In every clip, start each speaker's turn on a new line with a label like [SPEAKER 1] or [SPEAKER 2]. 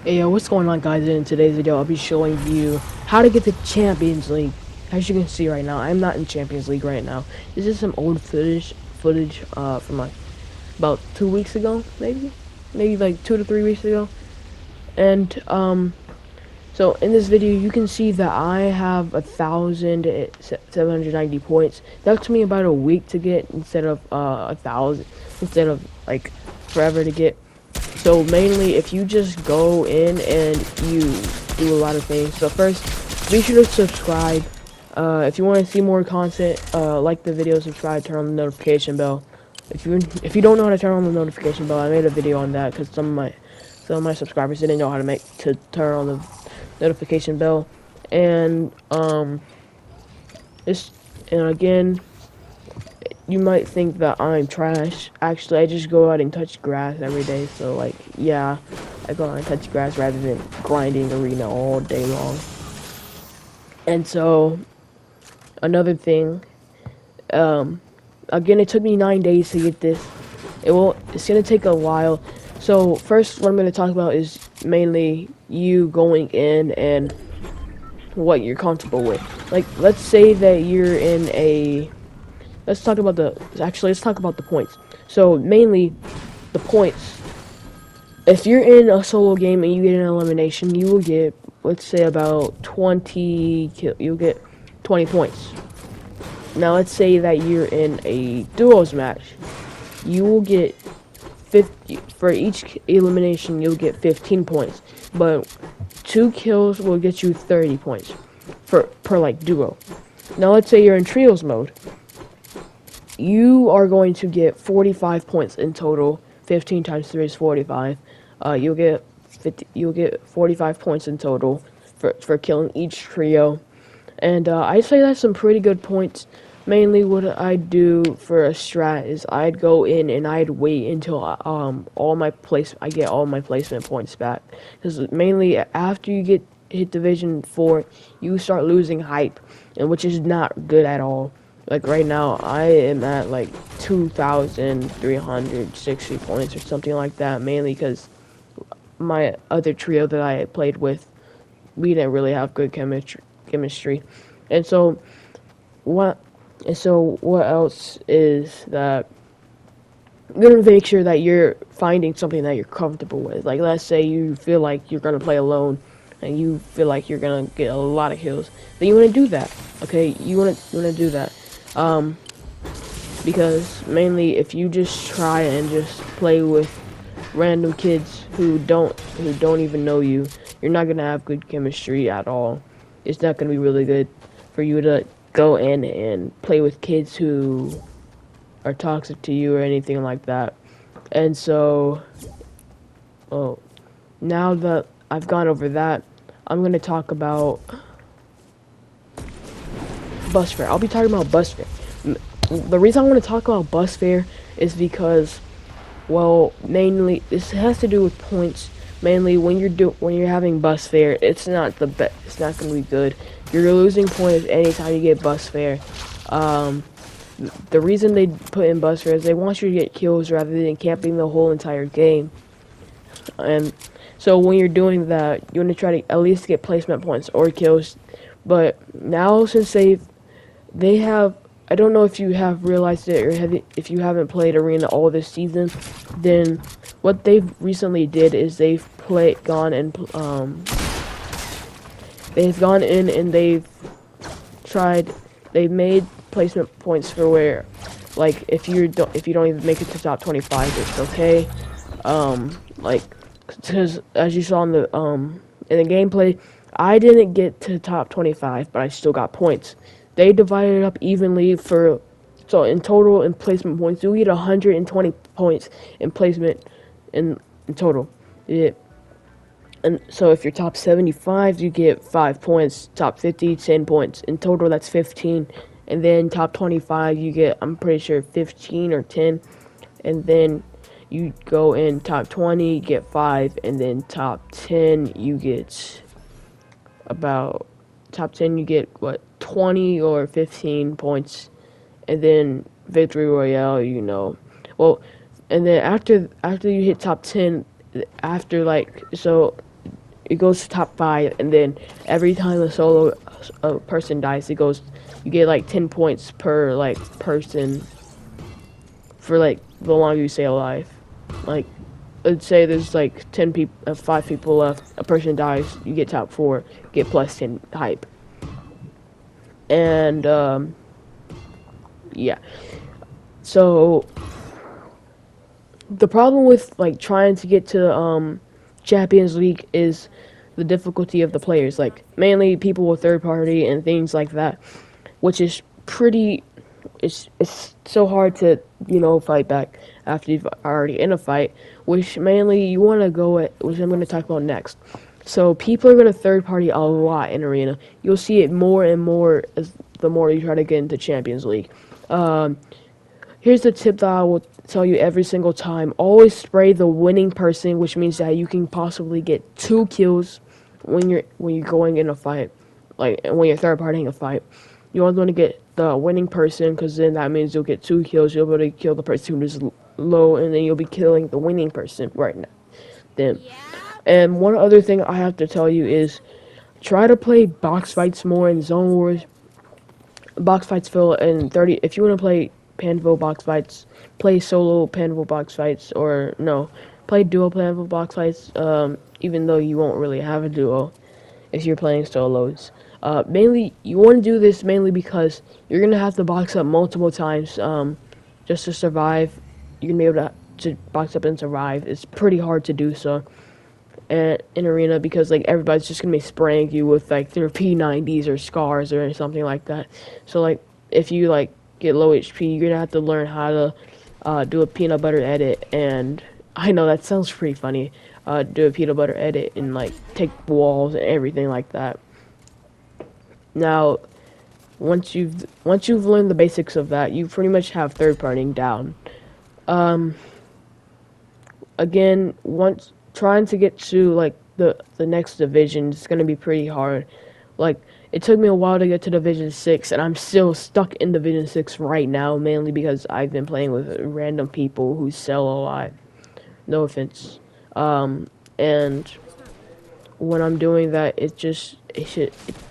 [SPEAKER 1] Hey, what's going on, guys? In today's video, I'll be showing you how to get the Champions League. As you can see right now, I'm not in Champions League right now. This is some old footage from like about 2 weeks ago, maybe like 2 to 3 weeks ago. And so in this video, you can see that I have 1,790 points. That took me about a week to get instead of 1,000, instead of like forever to get. So mainly, if you just go in and you do a lot of things. So first, be sure to subscribe. If you want to see more content, like the video, subscribe, turn on the notification bell. If you don't know how to turn on the notification bell, I made a video on that because some of my subscribers didn't know how to turn on the notification bell. And this and again, you might think that I'm trash. Actually, I just go out and touch grass every day. So, like, yeah, I go out and touch grass rather than grinding arena all day long. And so, another thing, again, it took me 9 days to get this. It's gonna take a while. So, first, what I'm gonna talk about is mainly you going in and what you're comfortable with. Like, let's say that you're in a let's talk about the points. So mainly the points. If you're in a solo game and you get an elimination, you will get, let's say, about 20 you'll get 20 points. Now let's say that you're in a duos match. You will get 50 for each elimination, you'll get 15 points. But 2 kills will get you 30 points for per like duo. Now let's say you're in trios mode. You are going to get 45 points in total. 15 times 3 is 45. You'll get 45 points in total for killing each trio. And I'd say that's some pretty good points. Mainly what I'd do for a strat is I'd go in and I'd wait until I get all my placement points back. Because mainly after you hit Division 4, you start losing hype, and which is not good at all. Like right now, I am at like 2,360 points or something like that, mainly because my other trio that I played with, we didn't really have good chemistry. And so what what else is that you're gonna make sure that you're finding something that you're comfortable with. Like, let's say you feel like you're gonna play alone and you feel like you're gonna get a lot of kills, then you want to do that. Okay, you want to do that. Um, because mainly if you just try and just play with random kids who don't even know you, you're not gonna have good chemistry at all. It's not gonna be really good for you to go in and play with kids who are toxic to you or anything like that. And so, oh, now that I've gone over that, I'm gonna talk about bus fare. I'll be talking about bus fare. The reason I want to talk about bus fare is because, well, mainly this has to do with points. Mainly when you're having bus fare, it's not the best. It's not gonna be good. You're losing points anytime you get bus fare. Um, the reason they put in bus fare is they want you to get kills rather than camping the whole entire game. And so when you're doing that, you want to try to at least get placement points or kills. But now since they have, I don't know if you have realized it or if you haven't played Arena all this season, then what they've recently did is they've gone in and they've made placement points for where, like, if you don't even make it to top 25, it's okay. Like, because as you saw in the gameplay, I didn't get to top 25, but I still got points. They divided it up evenly so in total in placement points, you get 120 points in placement in total. Yeah. And so if you're top 75, you get 5 points. Top 50, 10 points. In total, that's 15. And then top 25, you get, I'm pretty sure, 15 or 10. And then you go in top 20, get 5. And then top 10, you get about, top 10, you get, what, 20 or 15 points. And then Victory Royale, well, and then after you hit top 10, after, like, so it goes to top 5, and then every time a solo person dies, you get like 10 points per like person for like the longer you stay alive. Like, let's say there's like 5 people left, a person dies, you get top 4, get plus 10 hype. And yeah. So the problem with like trying to get to Champions League is the difficulty of the players. Like, mainly people with third party and things like that, which is pretty. It's so hard to fight back after you've already in a fight. Which mainly you want to go at, which I'm going to talk about next. So people are going to third party a lot in Arena. You'll see it more and more as the more you try to get into Champions League. Here's the tip that I will tell you every single time. Always spray the winning person, which means that you can possibly get 2 kills when you're going in a fight, like when you're third partying a fight. You always want to get the winning person, because then that means you'll get 2 kills. You'll be able to kill the person who's low, and then you'll be killing the winning person right now. Then, and one other thing I have to tell you is try to play box fights more in Zone Wars. Box fights fill in 30. If you want to play Panville box fights, play solo Panville box fights, or no, play duo Panville box fights. Even though you won't really have a duo if you're playing solos. Mainly, you want to do this mainly because you're gonna have to box up multiple times just to survive. You're gonna be able to box up and survive. It's pretty hard to do so in Arena, because like everybody's just gonna be spraying you with like their P90s or scars or something like that. So like if you like get low HP, you're gonna have to learn how to do a peanut butter edit. And I know that sounds pretty funny. Do a peanut butter edit and like take walls and everything like that. Now, once you've learned the basics of that, you pretty much have third partying down. Again, once trying to get to like the next division is gonna be pretty hard. Like, it took me a while to get to Division 6, and I'm still stuck in Division 6 right now, mainly because I've been playing with random people who sell a lot. No offense. And when I'm doing that,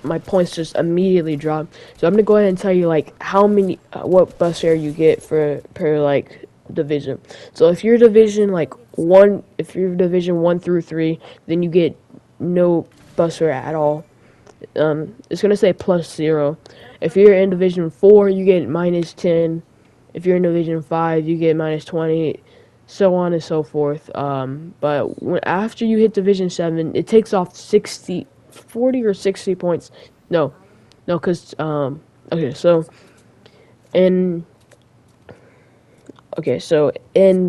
[SPEAKER 1] my points just immediately drop. So I'm gonna go ahead and tell you like what bus fare you get per like division. So if you're division like 1, if you're division 1 through 3, then you get no bus fare at all. It's gonna say +0. If you're in division 4, you get -10. If you're in division 5, you get -20. So on and so forth. But after you hit Division 7, it takes off 40 or 60 points. No, because, okay, so in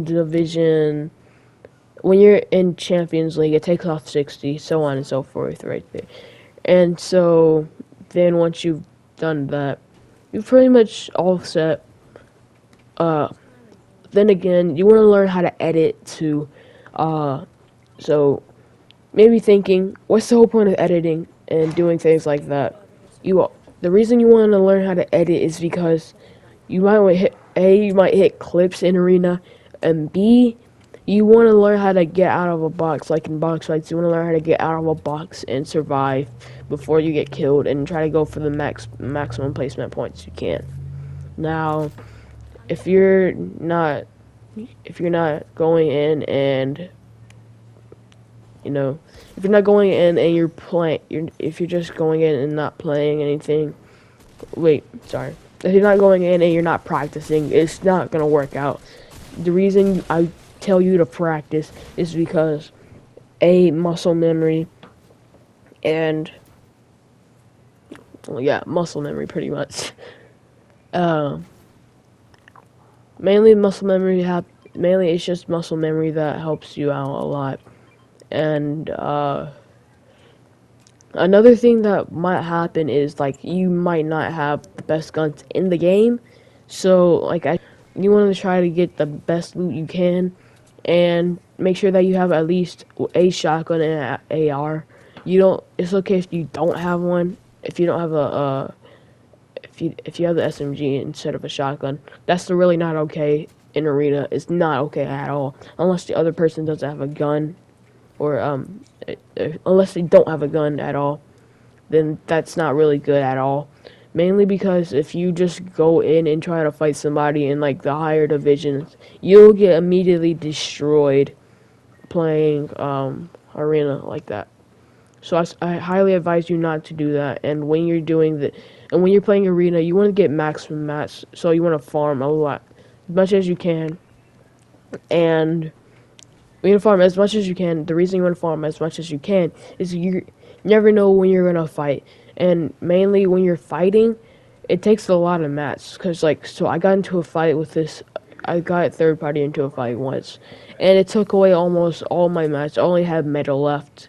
[SPEAKER 1] Division, when you're in Champions League, it takes off 60, so on and so forth right there. And so, then once you've done that, you've pretty much all set. Then again, you want to learn how to edit too. So maybe thinking, what's the whole point of editing and doing things like that? The reason you want to learn how to edit is because you might hit clips in Arena, and B, you want to learn how to get out of a box. Like in box fights, you want to learn how to get out of a box and survive before you get killed, and try to go for the maximum placement points you can. Now, if you're not going in and if you're not going in and you're playing, if you're just going in and not playing anything, if you're not going in and you're not practicing, it's not gonna work out. The reason I tell you to practice is because muscle memory, and muscle memory pretty much. Mainly it's just muscle memory that helps you out a lot. And another thing that might happen is like you might not have the best guns in the game, so like you want to try to get the best loot you can, and make sure that you have at least a shotgun and an AR. It's okay if you don't have one. If you don't have if you have the SMG instead of a shotgun, that's really not okay in Arena. It's not okay at all, unless the other person doesn't have a gun. or unless they don't have a gun at all, then that's not really good at all. Mainly because if you just go in and try to fight somebody in like the higher divisions, you'll get immediately destroyed playing arena like that. So I highly advise you not to do that. And when you're doing and when you're playing arena, you want to get maximum mats. So you want to farm a lot, as much as you can. And when you farm as much as you can, the reason you want to farm as much as you can is you never know when you're gonna fight. And mainly when you're fighting, it takes a lot of mats. Cause like, so I got into a fight with this. I got third party into a fight once, and it took away almost all my mats. I only had metal left.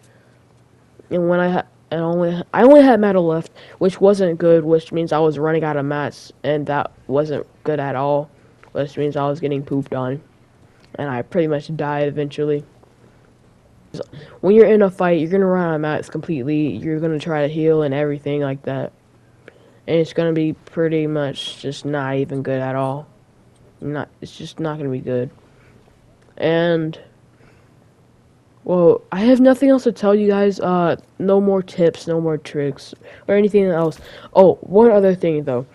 [SPEAKER 1] And when I only had metal left, which wasn't good, which means I was running out of mats, and that wasn't good at all, which means I was getting pooped on, and I pretty much died eventually. When you're in a fight, you're gonna run out of mats completely. You're gonna try to heal and everything like that, and it's gonna be pretty much just not even good at all. It's just not gonna be good. And well, I have nothing else to tell you guys. No more tips, no more tricks, or anything else. Oh, one other thing though.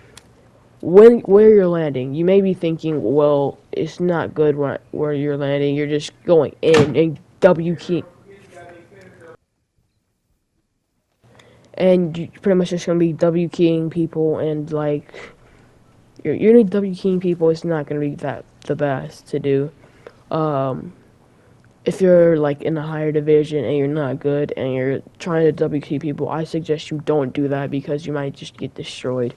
[SPEAKER 1] Where you're landing, you may be thinking, well, it's not good where you're landing. You're just going in and W key, and you pretty much just gonna be W keying people, and like you're gonna W keying people. It's not gonna be that the best to do. If you're like in a higher division and you're not good and you're trying to WK people, I suggest you don't do that because you might just get destroyed.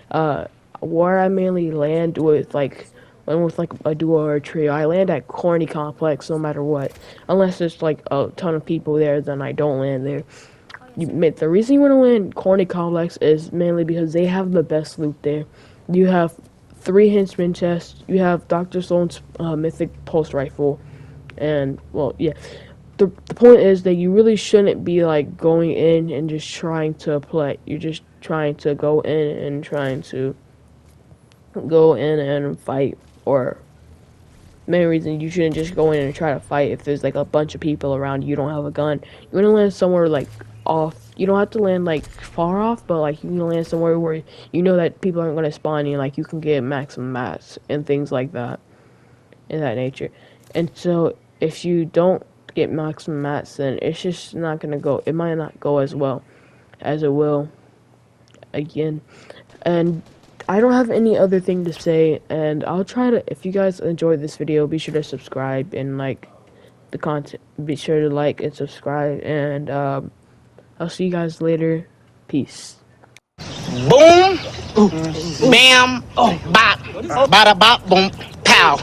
[SPEAKER 1] Where I mainly land with like a duo or a trio, I land at Corny Complex no matter what. Unless there's like a ton of people there, then I don't land there. The reason you want to land Corny Complex is mainly because they have the best loot there. You have 3 henchman chests. You have Dr. Stone's mythic pulse rifle. And, well, yeah. The point is that you really shouldn't be, like, going in and just trying to play. You're just trying to go in and fight. Or, main reason you shouldn't just go in and try to fight if there's, like, a bunch of people around you don't have a gun. You want to land somewhere, like, off. You don't have to land, like, far off, but, like, you can land somewhere where you know that people aren't going to spawn you. Like, you can get maximum mats and things like that. In that nature. And so if you don't get maximum mats, then it's just not gonna go. It might not go as well as it will again. And I don't have any other thing to say. And I'll try to. If you guys enjoyed this video, be sure to subscribe and like the content. Be sure to like and subscribe. And I'll see you guys later. Peace.
[SPEAKER 2] Boom, bam, bop, bada bop, boom, pow.